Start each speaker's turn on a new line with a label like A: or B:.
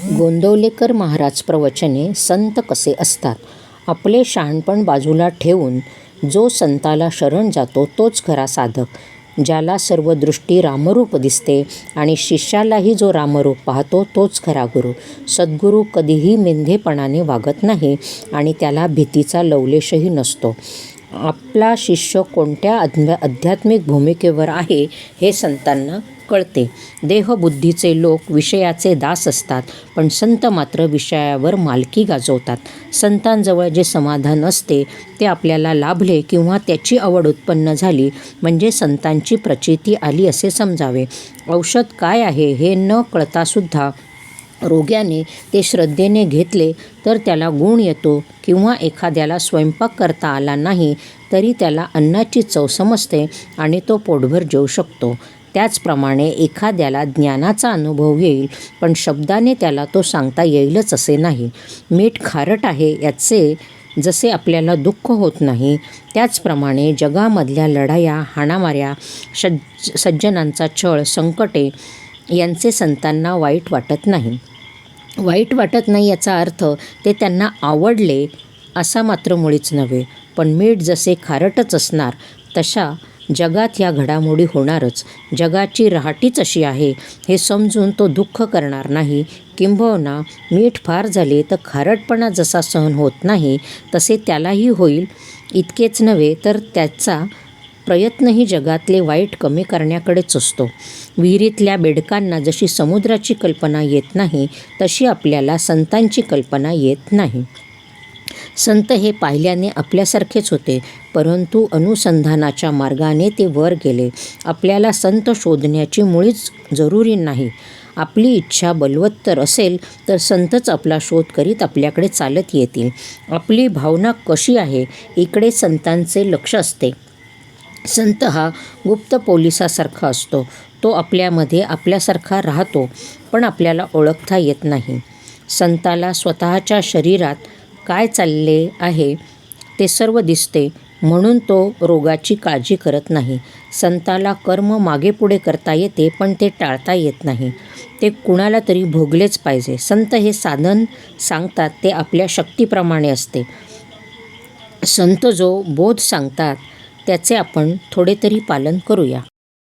A: गोंदवलेकर महाराज प्रवचने संत कसे असतात. आपले शहाणपण बाजूला ठेवून जो संताला शरण जातो तोच खरा साधक. ज्याला सर्व दृष्टी रामरूप दिसते आणि शिष्यालाही जो रामरूप पाहतो तोच खरा गुरु. सद्गुरू कधीही मेंधेपणाने वागत नाही आणि त्याला भीतीचा लवलेशही नसतो. आपला शिष्य कोणत्या आध्यात्मिक भूमिकेवर आहे हे संतांना कळते. देहबुद्धीचे लोक विषयाचे दास असतात, पण संत मात्र विषयावर मालकी गाजवतात. संतांजवळ जे समाधान असते ते आपल्याला लाभले किंवा त्याची आवड उत्पन्न झाली म्हणजे संतांची प्रचिती आली असे समजावे. औषध काय आहे हे न कळतासुद्धा रोग्याने ते श्रद्धेने घेतले तर त्याला गुण येतो, किंवा एखाद्याला स्वयंपाक करता आला नाही तरी त्याला अन्नाची चव समजते आणि तो पोटभर जेवू शकतो. त्याचप्रमाणे एखाद्याला ज्ञानाचा अनुभव येईल, पण शब्दाने त्याला तो सांगता येईलच असे नाही. मीठ खारट आहे याचे जसे आपल्याला दुःख होत नाही, त्याचप्रमाणे जगामधल्या लढाया, हाणामाऱ्या, सज्जनांचा छळ, संकटे यांचे संतांना वाईट वाटत नाही. वाईट वाटत नाही याचा अर्थ ते त्यांना आवडले असा मात्र मुळीच नव्हे. पण मीठ जसे खारटच असणार तशा जगात या घडामोडी होणारच. जगाची राहटीच अशी आहे हे समजून तो दुःख करणार नाही. किंबहुना मीठ फार झाले तर खारटपणा जसा सहन होत नाही तसे त्यालाही होईल. इतकेच नव्हे तर त्याचा प्रयत्नही जगातले वाईट कमी करण्याकडेच असतो. विहिरीतल्या बेडकांना जशी समुद्राची कल्पना येत नाही तशी आपल्याला संतांची कल्पना येत नाही. संत हे पाहिल्याने आपल्यासारखेच होते, परंतु अनुसंधानाच्या मार्गाने ते वर गेले. आपल्याला संत शोधण्याची मुळीच जरुरी नाही. आपली इच्छा बलवत्तर असेल तर संतच आपला शोध करीत आपल्याकडे चालत येतील. आपली भावना कशी आहे इकडे संतांचे लक्ष असते. संत हा गुप्त पोलिसासारखा असतो. तो आपल्यामध्ये आपल्यासारखा राहतो, पण आपल्याला ओळखता येत नाही. संताला स्वतःच्या शरीरात काय चालले आहे ते सर्व दिसते, म्हणून तो रोगाची काळजी करत नाही. संताला कर्म मागे पुढे करता येते, पण ते टाळता येत नाही. ते कुणाला तरी भोगलेच पाहिजे. संत हे साधन सांगतात ते आपल्या शक्तीप्रमाणे असते. संत जो बोध सांगतात त्याचे आपण थोडे तरी पालन करूया.